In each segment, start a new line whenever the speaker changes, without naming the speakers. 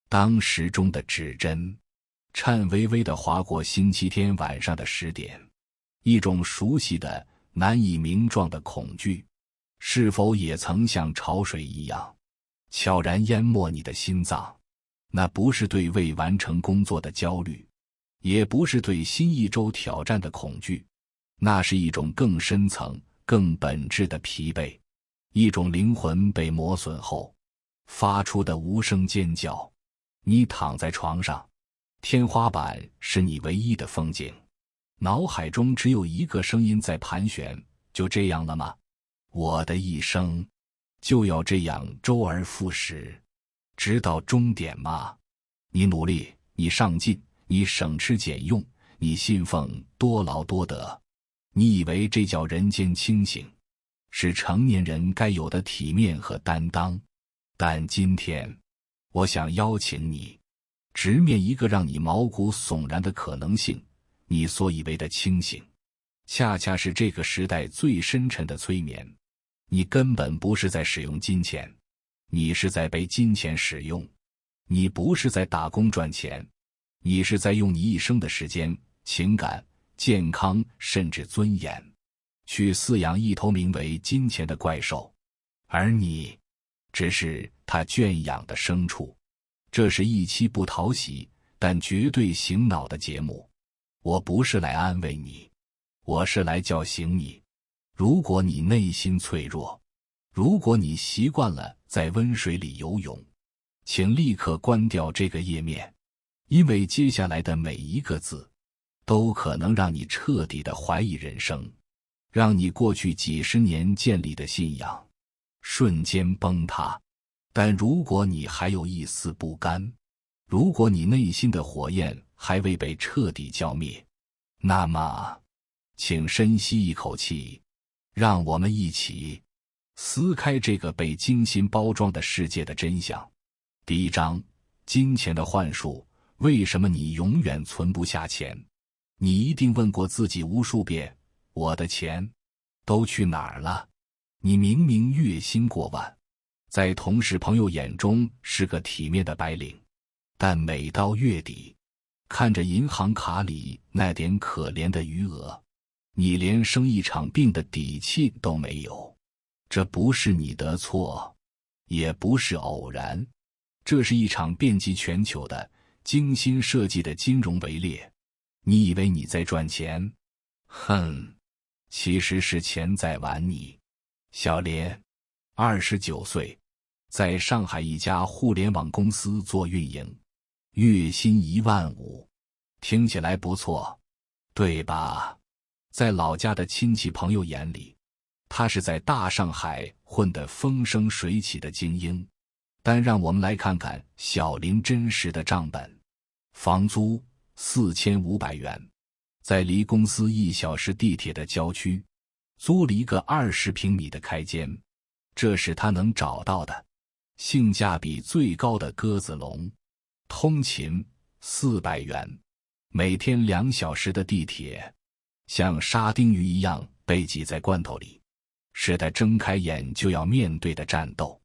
当时钟的指针颤巍巍地划过星期天晚上的10点，一种熟悉的难以名状的恐惧，是否也曾像潮水一样悄然淹没你的心脏？那不是对未完成工作的焦虑，也不是对新一周挑战的恐惧，那是一种更深层、更本质的疲惫，一种灵魂被磨损后发出的无声尖叫。你躺在床上，天花板是你唯一的风景，脑海中只有一个声音在盘旋，就这样了吗？我的一生就要这样周而复始，直到终点吗？你努力，你上进，你省吃俭用，你信奉多劳多得，你以为这叫人间清醒，是成年人该有的体面和担当。但今天，我想邀请你直面一个让你毛骨悚然的可能性，你所以为的清醒，恰恰是这个时代最深沉的催眠。你根本不是在使用金钱，你是在被金钱使用。你不是在打工赚钱，你是在用你一生的时间、情感、健康甚至尊严，去饲养一头名为金钱的怪兽，而你只是他圈养的牲畜。这是一期不讨喜但绝对醒脑的节目。我不是来安慰你，我是来叫醒你。如果你内心脆弱，如果你习惯了在温水里游泳，请立刻关掉这个页面，因为接下来的每一个字都可能让你彻底的怀疑人生，让你过去几十年建立的信仰瞬间崩塌。但如果你还有一丝不甘，如果你内心的火焰还未被彻底浇灭，那么请深吸一口气，让我们一起撕开这个被精心包装的世界的真相。第一章，金钱的幻术。为什么你永远存不下钱？你一定问过自己无数遍，我的钱都去哪儿了？你明明月薪过万，在同事朋友眼中是个体面的白领，但每到月底，看着银行卡里那点可怜的余额，你连生一场病的底气都没有。这不是你的错，也不是偶然，这是一场遍及全球的精心设计的金融围猎。你以为你在赚钱？哼，其实是钱在玩你。小莲，29岁，在上海一家互联网公司做运营，月薪15000，听起来不错，对吧？在老家的亲戚朋友眼里，他是在大上海混得风生水起的精英。但让我们来看看小林真实的账本。房租4500元，在离公司1小时地铁的郊区，租了一个20平米的开间，这是他能找到的性价比最高的鸽子笼。通勤400元，每天2小时的地铁，像沙丁鱼一样被挤在罐头里，是他睁开眼就要面对的战斗。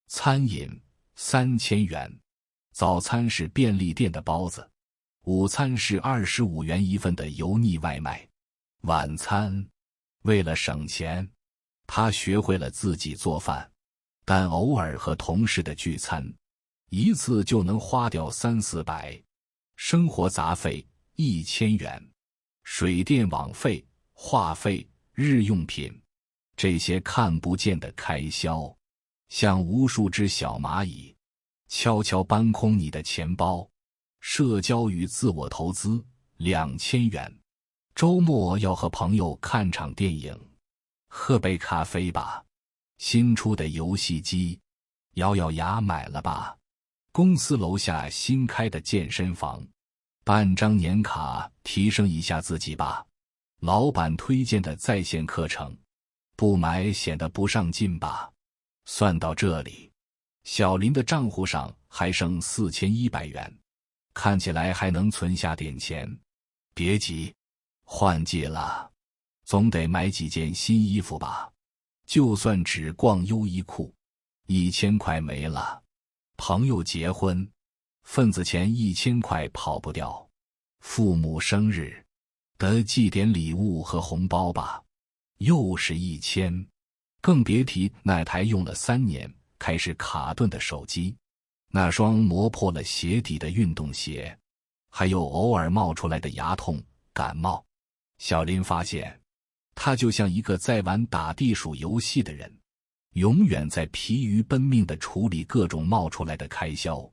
餐饮3000元，早餐是便利店的包子，午餐是25元一份的油腻外卖，晚餐为了省钱，他学会了自己做饭，但偶尔和同事的聚餐，一次就能花掉300-400。生活杂费1000元，水电网费、话费、日用品，这些看不见的开销像无数只小蚂蚁悄悄搬空你的钱包。社交与自我投资2000元，周末要和朋友看场电影，喝杯咖啡吧。新出的游戏机，咬咬牙买了吧。公司楼下新开的健身房，办张年卡提升一下自己吧。老板推荐的在线课程，不买显得不上进吧。算到这里，小林的账户上还剩4100元，看起来还能存下点钱。别急，换季了，总得买几件新衣服吧。就算只逛优衣库，1000块没了。朋友结婚，份子钱1000块跑不掉，父母生日得寄点礼物和红包吧，又是1000，更别提那台用了3年开始卡顿的手机，那双磨破了鞋底的运动鞋，还有偶尔冒出来的牙痛、感冒。小林发现，他就像一个在玩打地鼠游戏的人，永远在疲于奔命地处理各种冒出来的开销。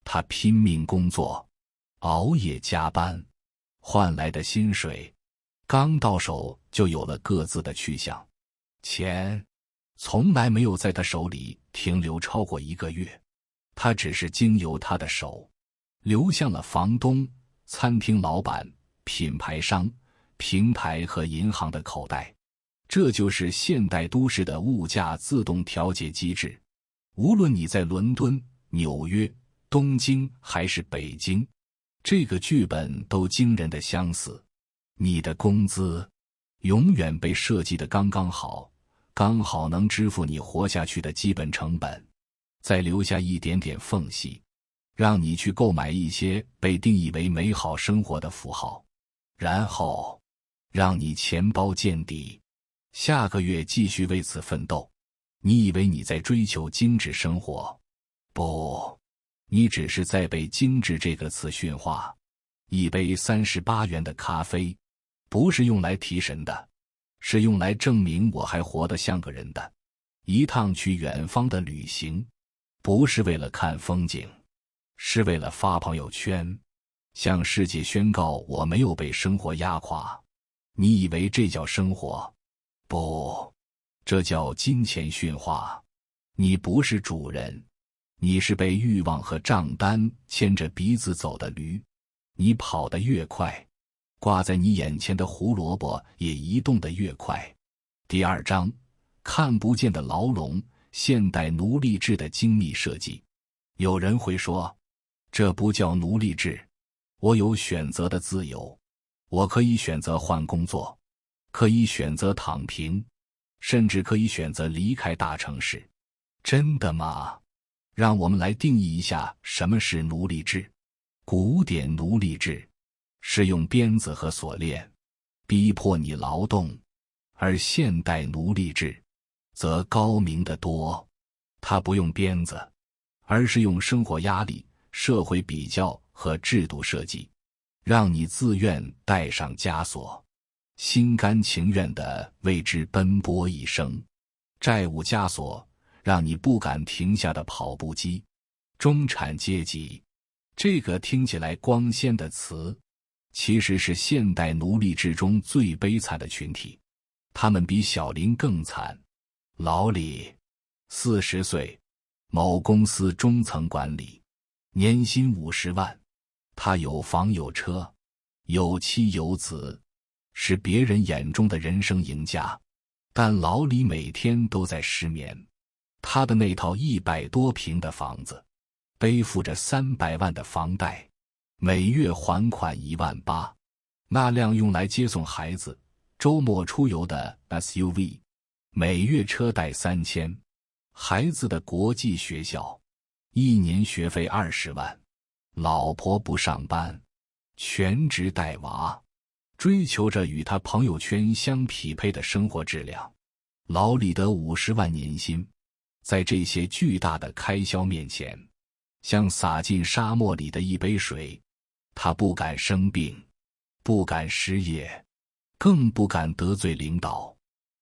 他拼命工作，熬夜加班，换来的薪水刚到手就有了各自的去向，钱从来没有在他手里停留超过1个月，他只是经由他的手流向了房东、餐厅老板、品牌商、平台和银行的口袋。这就是现代都市的物价自动调节机制。无论你在伦敦、纽约、东京还是北京，这个剧本都惊人的相似。你的工资永远被设计得刚刚好，刚好能支付你活下去的基本成本，再留下一点点缝隙，让你去购买一些被定义为美好生活的符号，然后让你钱包见底，下个月继续为此奋斗。你以为你在追求精致生活？不，你只是在被精致这个词驯化。一杯38元的咖啡不是用来提神的，是用来证明我还活得像个人的。一趟去远方的旅行不是为了看风景，是为了发朋友圈，向世界宣告我没有被生活压垮。你以为这叫生活？不，这叫金钱驯化。你不是主人，你是被欲望和账单牵着鼻子走的驴。你跑得越快，挂在你眼前的胡萝卜也移动得越快。第2章，看不见的牢笼，现代奴隶制的精密设计。有人会说，这不叫奴隶制，我有选择的自由，我可以选择换工作，可以选择躺平，甚至可以选择离开大城市。真的吗？让我们来定义一下什么是奴隶制。古典奴隶制是用鞭子和锁链逼迫你劳动，而现代奴隶制则高明得多，它不用鞭子，而是用生活压力、社会比较和制度设计，让你自愿带上枷锁，心甘情愿地为之奔波一生。债务枷锁，让你不敢停下的跑步机。中产阶级，这个听起来光鲜的词，其实是现代奴隶制中最悲惨的群体。他们比小林更惨。老李，40岁，某公司中层管理，年薪50万。他有房有车，有妻有子，是别人眼中的人生赢家。但老李每天都在失眠。他的那套100多平的房子，背负着300万的房贷，每月还款18000。那辆用来接送孩子、周末出游的 SUV， 每月车贷3000。孩子的国际学校，1年学费20万。老婆不上班，全职带娃，追求着与他朋友圈相匹配的生活质量。老李得50万年薪，在这些巨大的开销面前，像洒进沙漠里的一杯水。他不敢生病，不敢失业，更不敢得罪领导。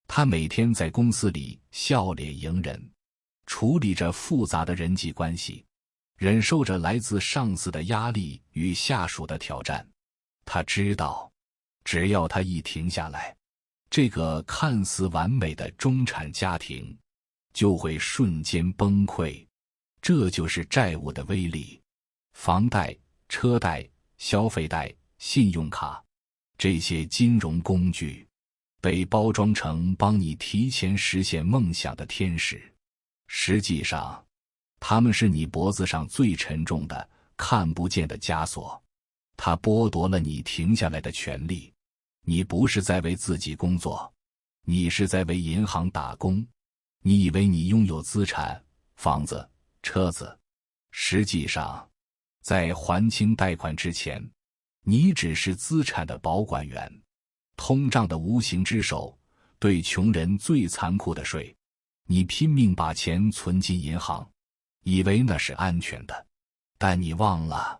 他每天在公司里笑脸迎人，处理着复杂的人际关系，忍受着来自上司的压力与下属的挑战。他知道，只要他一停下来，这个看似完美的中产家庭就会瞬间崩溃。这就是债务的威力。房贷、车贷、消费贷、信用卡，这些金融工具被包装成帮你提前实现梦想的天使，实际上他们是你脖子上最沉重的看不见的枷锁。它剥夺了你停下来的权利。你不是在为自己工作，你是在为银行打工。你以为你拥有资产、房子、车子，实际上在还清贷款之前，你只是资产的保管员。通胀的无形之手，对穷人最残酷的税。你拼命把钱存进银行，以为那是安全的，但你忘了，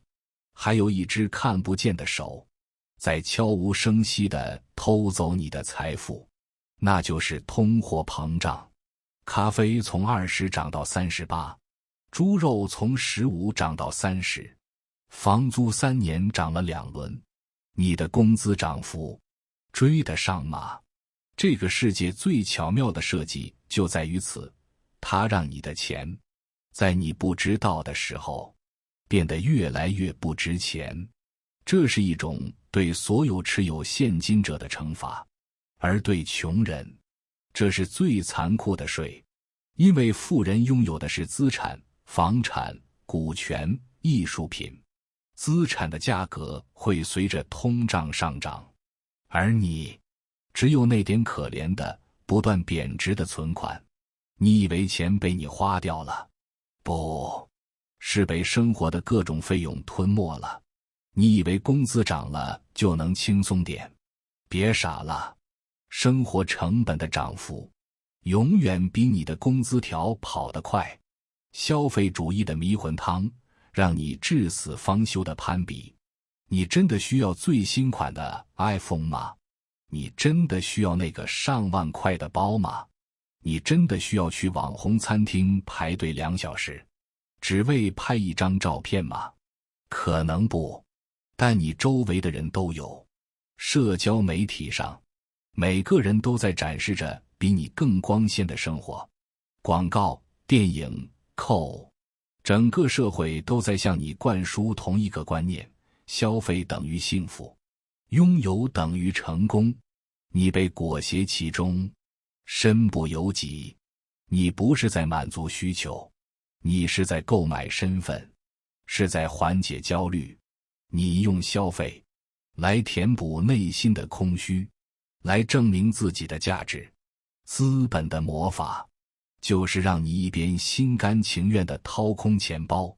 还有一只看不见的手，在悄无声息地偷走你的财富，那就是通货膨胀。咖啡从20涨到38，猪肉从15涨到30，房租3年涨了2轮，你的工资涨幅追得上吗？这个世界最巧妙的设计就在于此，它让你的钱在你不知道的时候变得越来越不值钱。这是一种对所有持有现金者的惩罚，而对穷人，这是最残酷的税。因为富人拥有的是资产、房产、股权、艺术品，资产的价格会随着通胀上涨，而你只有那点可怜的不断贬值的存款。你以为钱被你花掉了，不，是被生活的各种费用吞没了。你以为工资涨了就能轻松点，别傻了，生活成本的涨幅永远比你的工资条跑得快。消费主义的迷魂汤让你至死方休的攀比。你真的需要最新款的 iPhone 吗？你真的需要那个上万块的包吗？你真的需要去网红餐厅排队2小时，只为拍一张照片吗？可能不，但你周围的人都有。社交媒体上，每个人都在展示着比你更光鲜的生活。广告、电影、整个社会都在向你灌输同一个观念：消费等于幸福，拥有等于成功。你被裹挟其中，身不由己。你不是在满足需求，你是在购买身份，是在缓解焦虑。你用消费来填补内心的空虚，来证明自己的价值。资本的魔法就是让你一边心甘情愿地掏空钱包，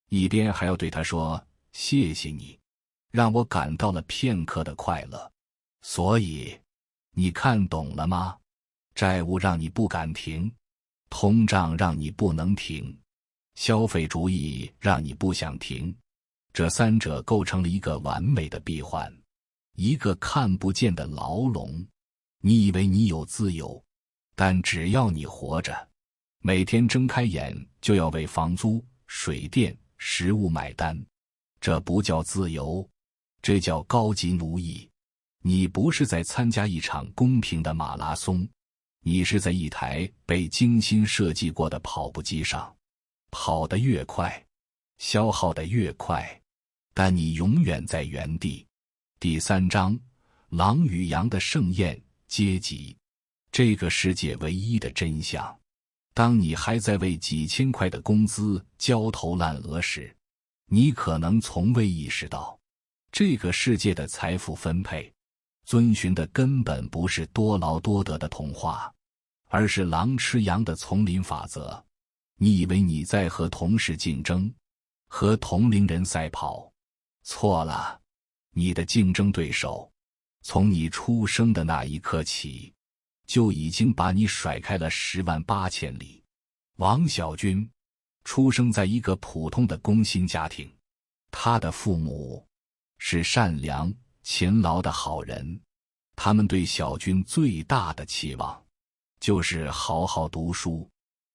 一边还要对他说：谢谢你，让我感到了片刻的快乐。所以你看懂了吗？债务让你不敢停，通胀让你不能停，消费主义让你不想停。这3者构成了一个完美的闭环，一个看不见的牢笼。你以为你有自由，但只要你活着，每天睁开眼就要为房租、水电、食物买单。这不叫自由，这叫高级奴役。你不是在参加一场公平的马拉松，你是在一台被精心设计过的跑步机上，跑得越快，消耗得越快，但你永远在原地。第3章，狼与羊的盛宴，阶级。这个世界唯一的真相。当你还在为几千块的工资焦头烂额时，你可能从未意识到，这个世界的财富分配遵循的根本不是多劳多得的童话，而是狼吃羊的丛林法则。你以为你在和同事竞争，和同龄人赛跑，错了。你的竞争对手从你出生的那一刻起，就已经把你甩开了108000里。王小军出生在一个普通的工薪家庭，他的父母是善良勤劳的好人，他们对小军最大的期望就是好好读书，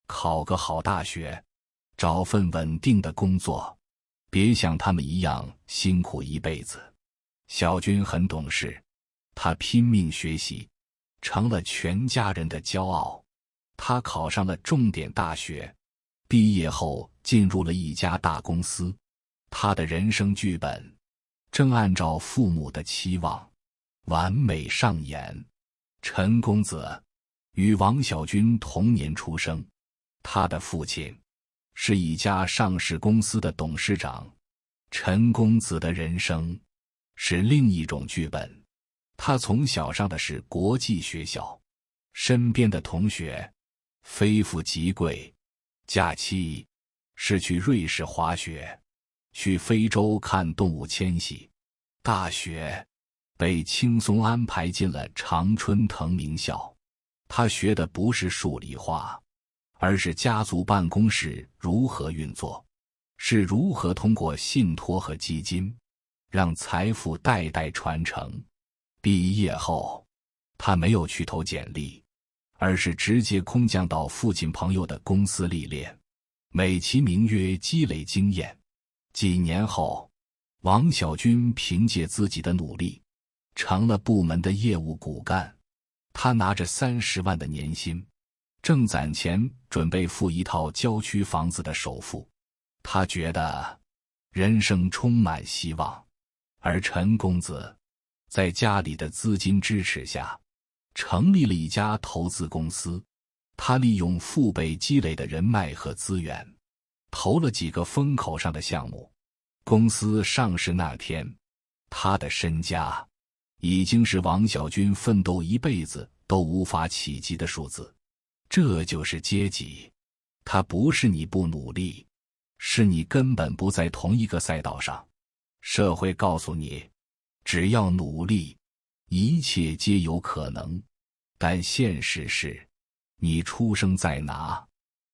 考个好大学，找份稳定的工作，别像他们一样辛苦一辈子。小军很懂事，他拼命学习，成了全家人的骄傲。他考上了重点大学，毕业后进入了一家大公司。他的人生剧本正按照父母的期望完美上演。陈公子与王小军同年出生，他的父亲是一家上市公司的董事长。陈公子的人生是另一种剧本。他从小上的是国际学校，身边的同学非富即贵，假期是去瑞士滑雪。去非洲看动物迁徙。大学被轻松安排进了常春藤名校，他学的不是数理化，而是家族办公室如何运作，是如何通过信托和基金让财富代代传承。毕业后，他没有去投简历，而是直接空降到父亲朋友的公司历练，美其名曰积累经验。几年后，王小军凭借自己的努力成了部门的业务骨干。他拿着30万的年薪，正攒钱准备付一套郊区房子的首付。他觉得人生充满希望。而陈公子在家里的资金支持下成立了一家投资公司。他利用父辈积累的人脉和资源，投了几个风口上的项目。公司上市那天，他的身家已经是王小军奋斗一辈子都无法企及的数字。这就是阶级，它不是你不努力，是你根本不在同一个赛道上。社会告诉你，只要努力，一切皆有可能。但现实是，你出生在哪，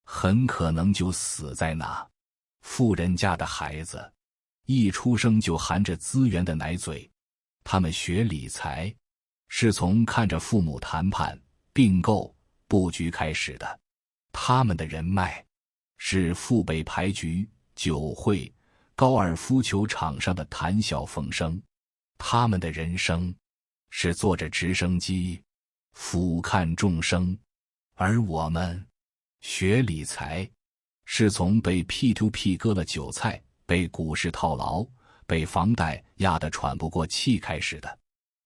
很可能就死在哪。富人家的孩子一出生就含着资源的奶嘴，他们学理财是从看着父母谈判、并购、布局开始的。他们的人脉是父辈牌局、酒会、高尔夫球场上的谈笑风生。他们的人生是坐着直升机俯瞰众生。而我们学理财是从被 P2P 割了韭菜，被股市套牢，被房贷压得喘不过气开始的。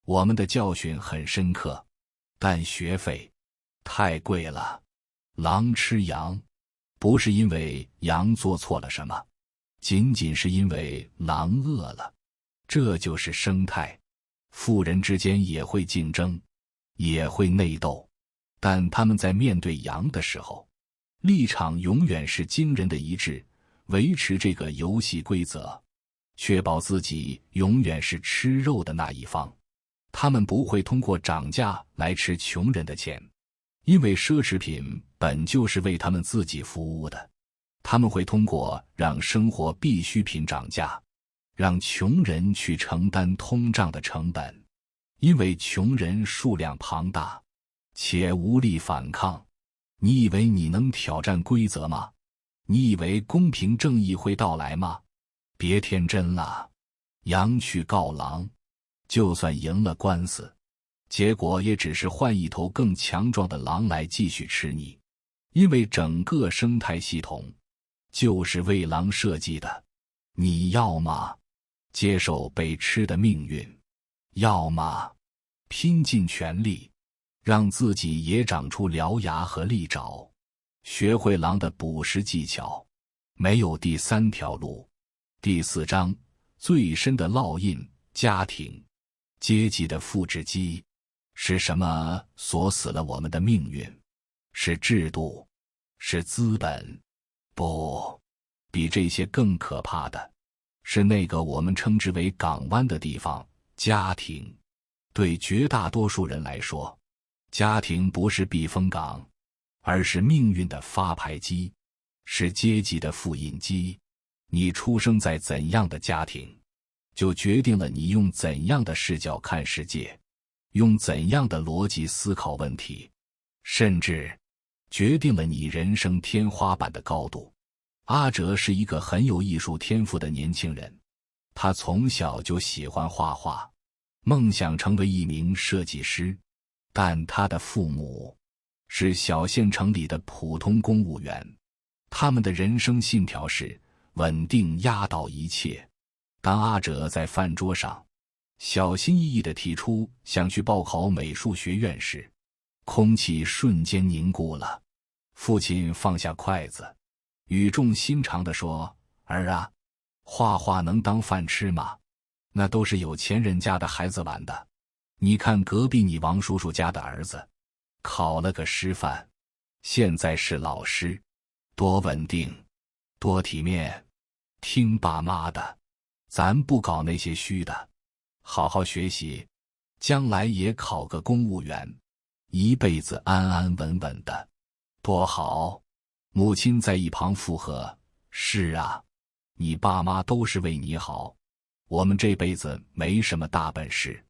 我们的教训很深刻，但学费太贵了。狼吃羊，不是因为羊做错了什么，仅仅是因为狼饿了。这就是生态。富人之间也会竞争，也会内斗，但他们在面对羊的时候，立场永远是惊人的一致，维持这个游戏规则，确保自己永远是吃肉的那一方。他们不会通过涨价来吃穷人的钱，因为奢侈品本就是为他们自己服务的。他们会通过让生活必需品涨价，让穷人去承担通胀的成本，因为穷人数量庞大，且无力反抗。你以为你能挑战规则吗？你以为公平正义会到来吗？别天真了。羊去告狼，就算赢了官司，结果也只是换一头更强壮的狼来继续吃你。因为整个生态系统就是为狼设计的。你要么接受被吃的命运，要么拼尽全力让自己也长出獠牙和利爪，学会狼的捕食技巧。没有第3条路。第4章最深的烙印：家庭。阶级的复制机是什么锁死了我们的命运？是制度？是资本？不，比这些更可怕的是那个我们称之为港湾的地方——家庭。对绝大多数人来说，家庭不是避风港，而是命运的发牌机，是阶级的复印机。你出生在怎样的家庭，就决定了你用怎样的视角看世界，用怎样的逻辑思考问题，甚至决定了你人生天花板的高度。阿哲是一个很有艺术天赋的年轻人，他从小就喜欢画画，梦想成为一名设计师。但他的父母是小县城里的普通公务员，他们的人生信条是稳定压倒一切。当阿哲在饭桌上小心翼翼地提出想去报考美术学院时，空气瞬间凝固了。父亲放下筷子，语重心长地说：“儿啊，画画能当饭吃吗？那都是有钱人家的孩子玩的。你看隔壁你王叔叔家的儿子，考了个师范，现在是老师，多稳定，多体面。听爸妈的，咱不搞那些虚的，好好学习，将来也考个公务员，一辈子安安稳稳的，多好。母亲在一旁附和，是啊，你爸妈都是为你好，我们这辈子没什么大本事，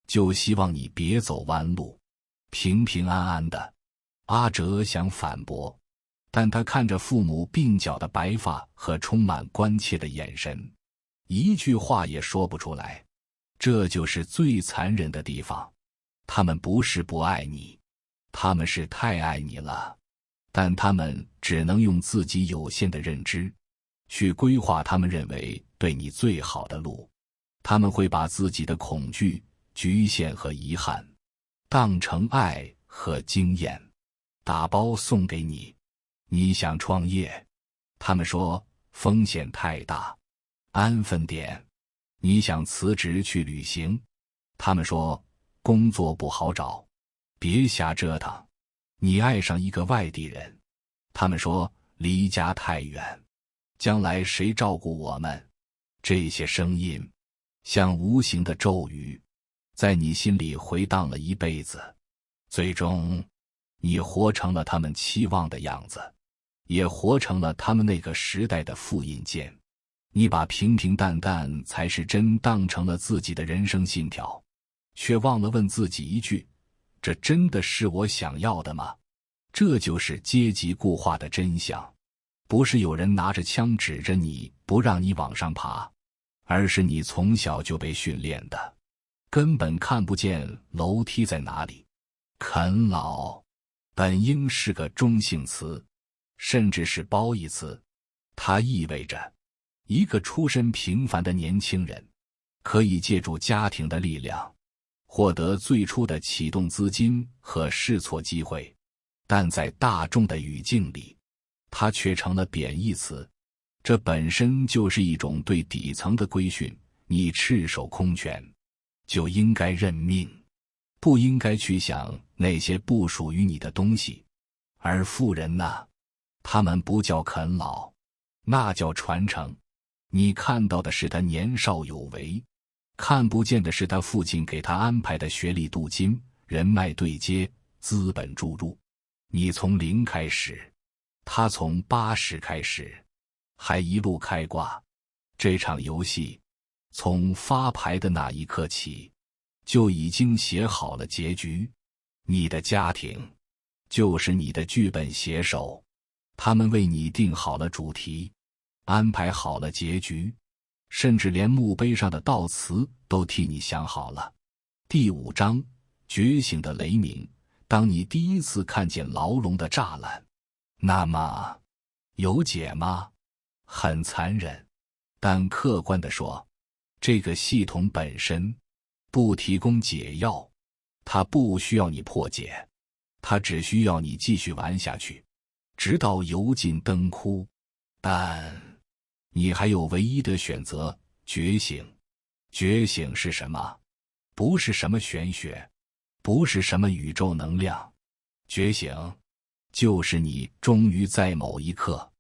就希望你别走弯路，平平安安的。阿哲想反驳，但他看着父母鬓角的白发和充满关切的眼神，一句话也说不出来。这就是最残忍的地方，他们不是不爱你，他们是太爱你了，但他们只能用自己有限的认知去规划他们认为对你最好的路。他们会把自己的恐惧、局限和遗憾当成爱和经验，打包送给你。你想创业，他们说风险太大，安分点。你想辞职去旅行，他们说工作不好找，别瞎折腾。你爱上一个外地人，他们说离家太远，将来谁照顾我们？这些声音像无形的咒语，在你心里回荡了一辈子。最终你活成了他们期望的样子，也活成了他们那个时代的复印件。你把平平淡淡才是真当成了自己的人生信条，却忘了问自己一句，这真的是我想要的吗？这就是阶级固化的真相，不是有人拿着枪指着你不让你往上爬，而是你从小就被训练的，根本看不见楼梯在哪里。啃老本应是个中性词，甚至是褒义词，它意味着一个出身平凡的年轻人可以借助家庭的力量获得最初的启动资金和试错机会，但在大众的语境里，它却成了贬义词。这本身就是一种对底层的规训，你赤手空拳就应该认命，不应该去想那些不属于你的东西。而富人呢，他们不叫啃老，那叫传承。你看到的是他年少有为，看不见的是他父亲给他安排的学历镀金、人脉对接、资本注入。你从0开始，他从80开始，还一路开挂。这场游戏从发牌的那一刻起就已经写好了结局。你的家庭就是你的剧本写手，他们为你定好了主题，安排好了结局，甚至连墓碑上的悼词都替你想好了。第5章，觉醒的雷鸣。当你第一次看见牢笼的栅栏，那么有解吗？很残忍，但客观地说，这个系统本身不提供解药，它不需要你破解，它只需要你继续玩下去，直到油尽灯枯。但你还有唯一的选择，觉醒。觉醒是什么？不是什么玄学，不是什么宇宙能量，觉醒就是你终于在某一刻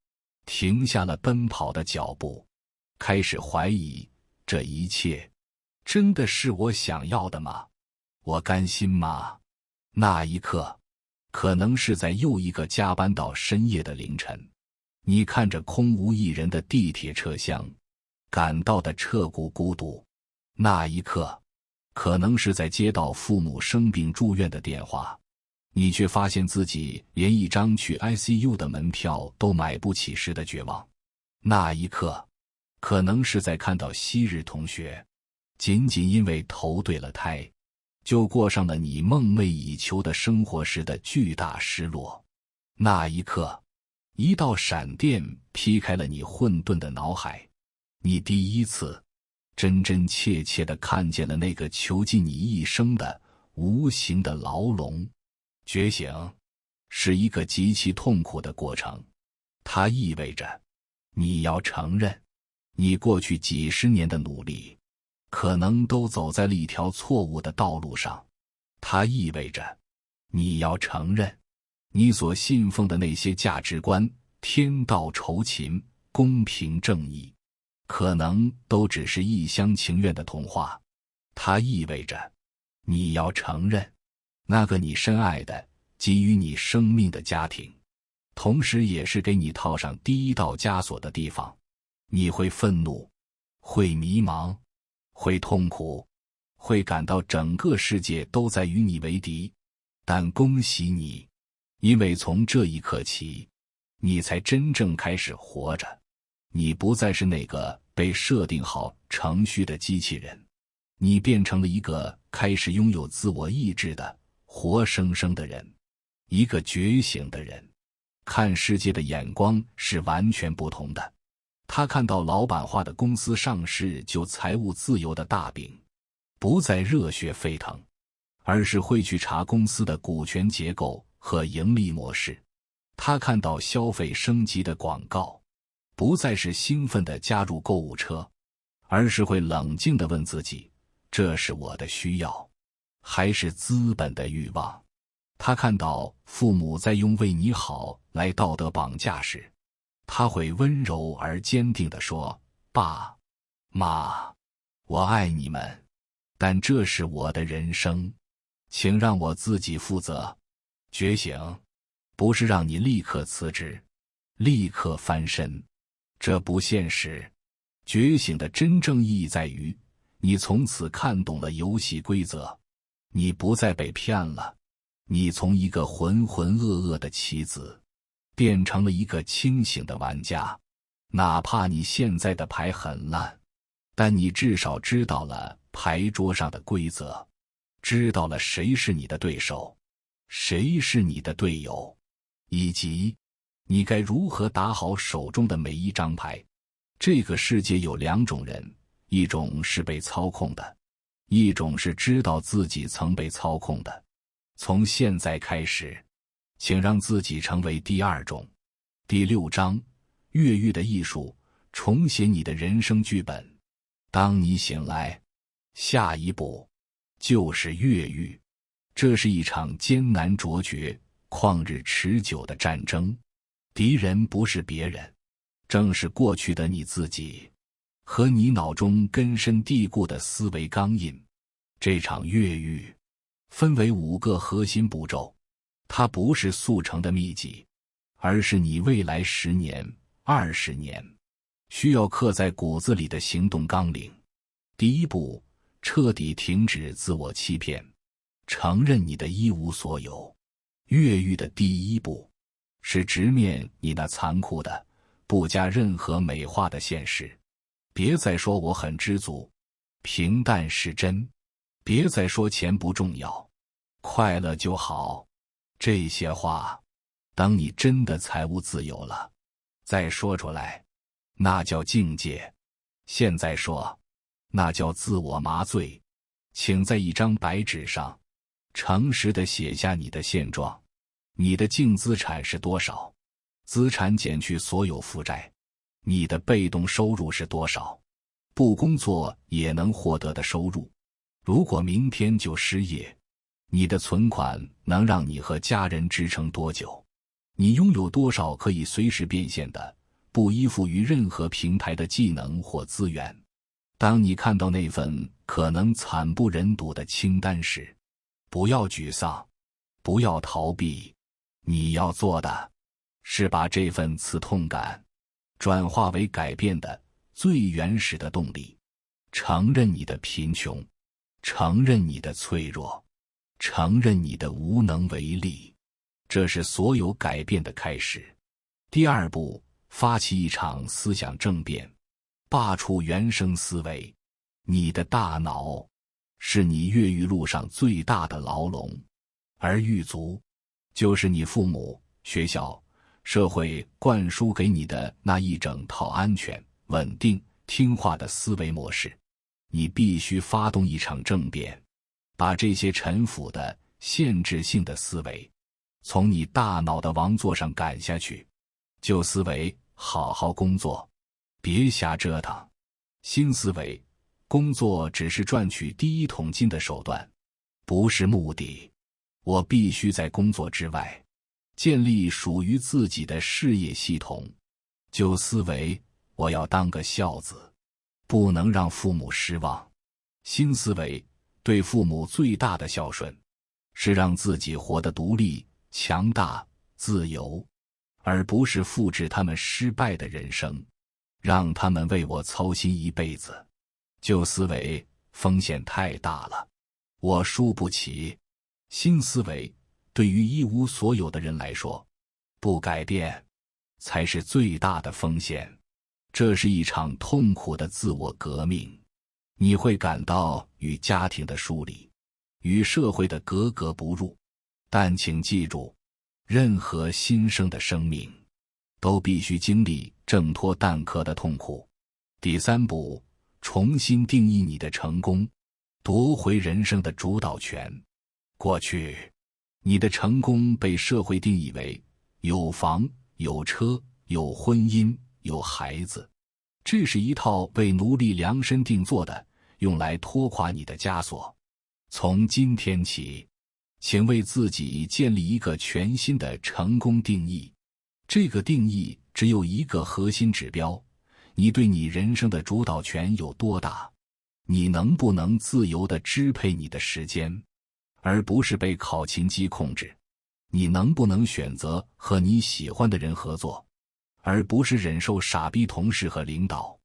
停下了奔跑的脚步，开始怀疑这一切真的是我想要的吗？我甘心吗？那一刻可能是在又一个加班到深夜的凌晨，你看着空无一人的地铁车厢，感到的彻骨孤独。那一刻可能是在接到父母生病住院的电话，你却发现自己连一张去 ICU 的门票都买不起时的绝望。那一刻可能是在看到昔日同学仅仅因为投对了胎就过上了你梦寐以求的生活时的巨大失落。那一刻一道闪电劈开了你混沌的脑海，你第一次真真切切地看见了那个囚禁你一生的无形的牢笼。觉醒是一个极其痛苦的过程，它意味着你要承认你过去几十年的努力可能都走在了一条错误的道路上，它意味着你要承认你所信奉的那些价值观，天道酬勤、公平正义，可能都只是一厢情愿的童话。它意味着，你要承认，那个你深爱的、给予你生命的家庭，同时也是给你套上第一道枷锁的地方。你会愤怒，会迷茫，会痛苦，会感到整个世界都在与你为敌。但恭喜你，因为从这一刻起，你才真正开始活着。你不再是那个被设定好程序的机器人，你变成了一个开始拥有自我意志的活生生的人，一个觉醒的人。看世界的眼光是完全不同的。他看到老板化的公司上市就财务自由的大饼，不再热血沸腾，而是会去查公司的股权结构和盈利模式。他看到消费升级的广告，不再是兴奋地加入购物车，而是会冷静地问自己，这是我的需要，还是资本的欲望？他看到父母在用为你好来道德绑架时，他会温柔而坚定地说，爸妈，我爱你们，但这是我的人生，请让我自己负责。觉醒不是让你立刻辞职，立刻翻身，这不现实。觉醒的真正意义在于，你从此看懂了游戏规则，你不再被骗了，你从一个浑浑噩噩的棋子，变成了一个清醒的玩家。哪怕你现在的牌很烂，但你至少知道了牌桌上的规则，知道了谁是你的对手，谁是你的队友，以及你该如何打好手中的每一张牌。这个世界有两种人，一种是被操控的，一种是知道自己曾被操控的。从现在开始，请让自己成为第二种。第6章，越狱的艺术，重写你的人生剧本。当你醒来，下一步就是越狱。这是一场艰难卓绝、旷日持久的战争。敌人不是别人，正是过去的你自己和你脑中根深蒂固的思维钢印。这场越狱分为5个核心步骤，它不是速成的秘籍，而是你未来10年、20年需要刻在骨子里的行动纲领。第一步，彻底停止自我欺骗，承认你的一无所有。越狱的第一步是直面你那残酷的、不加任何美化的现实。别再说我很知足，平淡是真。别再说钱不重要，快乐就好。这些话，等你真的财务自由了，再说出来，那叫境界。现在说，那叫自我麻醉。请在一张白纸上，诚实地写下你的现状。你的净资产是多少？资产减去所有负债。你的被动收入是多少？不工作也能获得的收入。如果明天就失业，你的存款能让你和家人支撑多久？你拥有多少可以随时变现的、不依附于任何平台的技能或资源？当你看到那份可能惨不忍睹的清单时，不要沮丧，不要逃避。你要做的是把这份刺痛感转化为改变的最原始的动力。承认你的贫穷，承认你的脆弱，承认你的无能为力，这是所有改变的开始。第二步，发起一场思想政变，罢黜原生思维。你的大脑是你越狱路上最大的牢笼，而狱卒就是你父母、学校、社会灌输给你的那一整套安全、稳定、听话的思维模式。你必须发动一场政变，把这些陈腐的、限制性的思维从你大脑的王座上赶下去。旧思维，好好工作，别瞎折腾；新思维，工作只是赚取第一桶金的手段，不是目的。我必须在工作之外建立属于自己的事业系统。旧思维，我要当个孝子，不能让父母失望。新思维对父母最大的孝顺，是让自己活得独立、强大、自由，而不是复制他们失败的人生，让他们为我操心一辈子。旧思维风险太大了，我输不起。新思维对于一无所有的人来说，不改变才是最大的风险。这是一场痛苦的自我革命，你会感到与家庭的疏离，与社会的格格不入。但请记住，任何新生的生命都必须经历挣脱蛋壳的痛苦。第3步，重新定义你的成功，夺回人生的主导权。过去，你的成功被社会定义为有房、有车、有婚姻、有孩子，这是一套为奴隶量身定做的，用来拖垮你的枷锁。从今天起，请为自己建立一个全新的成功定义。这个定义只有一个核心指标：你对你人生的主导权有多大？你能不能自由地支配你的时间，而不是被考勤机控制？你能不能选择和你喜欢的人合作，而不是忍受傻逼同事和领导？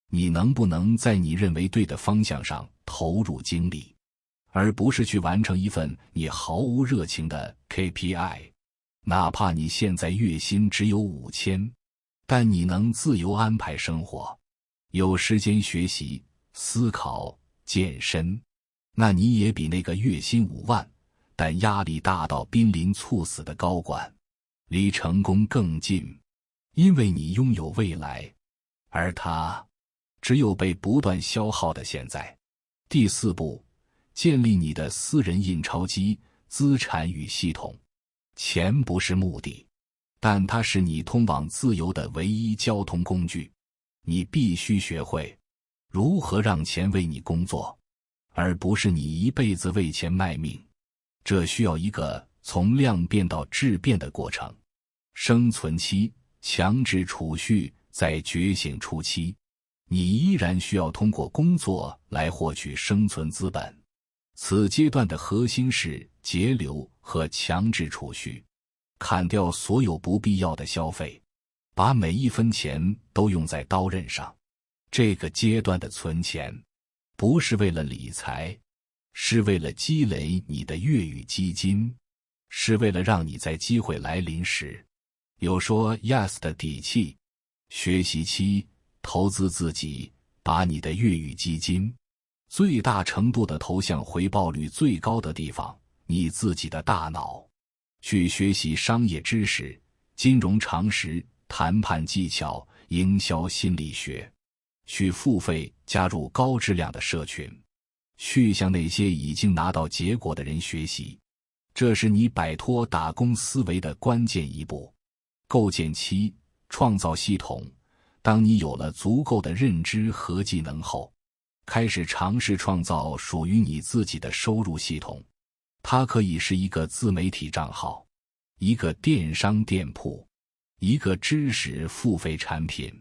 你能不能在你认为对的方向上投入精力，而不是去完成一份你毫无热情的 KPI？ 哪怕你现在月薪只有5000，但你能自由安排生活，有时间学习、思考、健身，那你也比那个月薪5万但压力大到濒临猝死的高管离成功更近。因为你拥有未来，而他只有被不断消耗的现在。第4步，建立你的私人印钞机、资产与系统。钱不是目的，但它是你通往自由的唯一交通工具。你必须学会如何让钱为你工作，而不是你一辈子为钱卖命。这需要一个从量变到质变的过程。生存期、强制储蓄在觉醒初期，你依然需要通过工作来获取生存资本。此阶段的核心是节流和强制储蓄，砍掉所有不必要的消费，把每一分钱都用在刀刃上。这个阶段的存钱，不是为了理财，是为了积累你的粤语基金，是为了让你在机会来临时有说 yes 的底气。学习期，投资自己，把你的粤语基金最大程度地投向回报率最高的地方，你自己的大脑。去学习商业知识、金融常识、谈判技巧、营销心理学。去付费加入高质量的社群，去向那些已经拿到结果的人学习。这是你摆脱打工思维的关键一步。构建期，创造系统。当你有了足够的认知和技能后，开始尝试创造属于你自己的收入系统。它可以是一个自媒体账号，一个电商店铺，一个知识付费产品，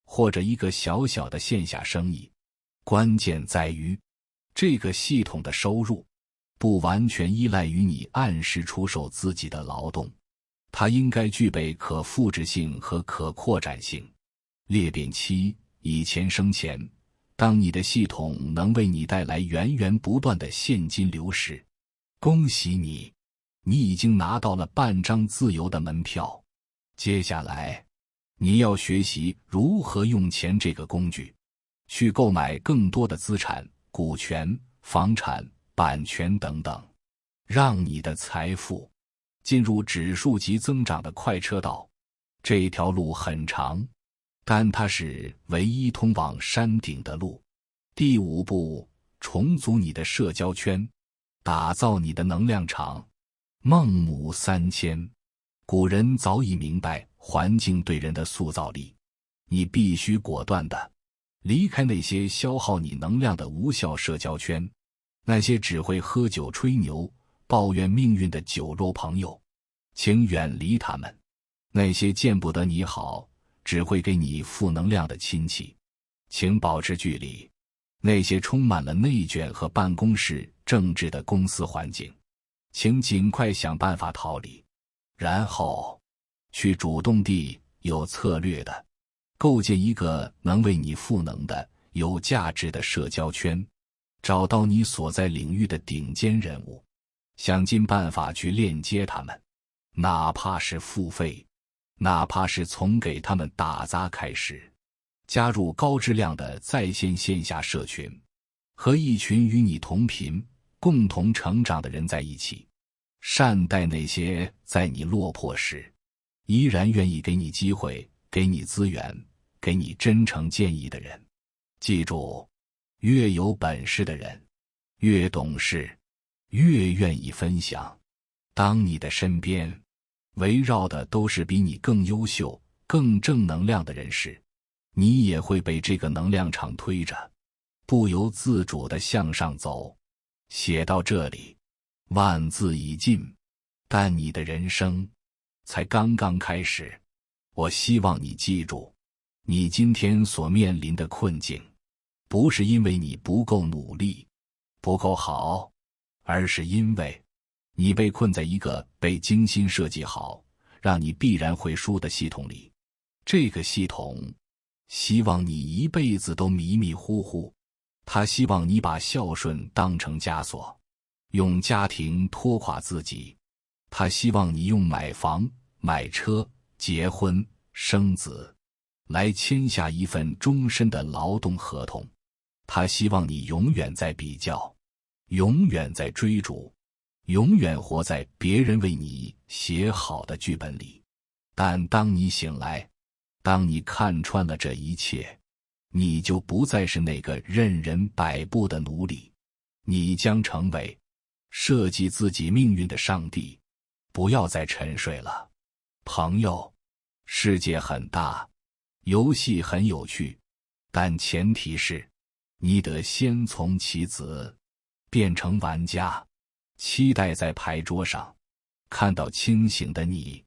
或者一个小小的线下生意。关键在于，这个系统的收入不完全依赖于你按时出售自己的劳动，它应该具备可复制性和可扩展性。裂变期，以钱生钱。当你的系统能为你带来源源不断的现金流时，恭喜你，你已经拿到了半张自由的门票。接下来，你要学习如何用钱这个工具，去购买更多的资产、股权、房产、版权等等，让你的财富进入指数级增长的快车道。这条路很长，但它是唯一通往山顶的路。第5步，重组你的社交圈，打造你的能量场。孟母3000，古人早已明白环境对人的塑造力。你必须果断地离开那些消耗你能量的无效社交圈，那些只会喝酒吹牛、抱怨命运的酒肉朋友，请远离他们。那些见不得你好，只会给你负能量的亲戚，请保持距离。那些充满了内卷和办公室政治的公司环境，请尽快想办法逃离。然后，去主动地、有策略的构建一个能为你赋能的、有价值的社交圈，找到你所在领域的顶尖人物，想尽办法去链接他们，哪怕是付费，哪怕是从给他们打杂开始。加入高质量的在线线下社群，和一群与你同频、共同成长的人在一起，善待那些在你落魄时依然愿意给你机会、给你资源、给你真诚建议的人。记住，越有本事的人越懂事，越愿意分享。当你的身边围绕的都是比你更优秀、更正能量的人时，你也会被这个能量场推着，不由自主地向上走。写到这里，万字已尽，但你的人生才刚刚开始。我希望你记住，你今天所面临的困境，不是因为你不够努力、不够好，而是因为你被困在一个被精心设计好，让你必然会输的系统里。这个系统希望你一辈子都迷迷糊糊，他希望你把孝顺当成枷锁，用家庭拖垮自己，他希望你用买房、买车、结婚、生子来签下一份终身的劳动合同，他希望你永远在比较，永远在追逐，永远活在别人为你写好的剧本里。但当你醒来，当你看穿了这一切，你就不再是那个任人摆布的奴隶，你将成为设计自己命运的上帝。不要再沉睡了，朋友。世界很大，游戏很有趣，但前提是你得先从棋子变成玩家。期待在牌桌上看到清醒的你。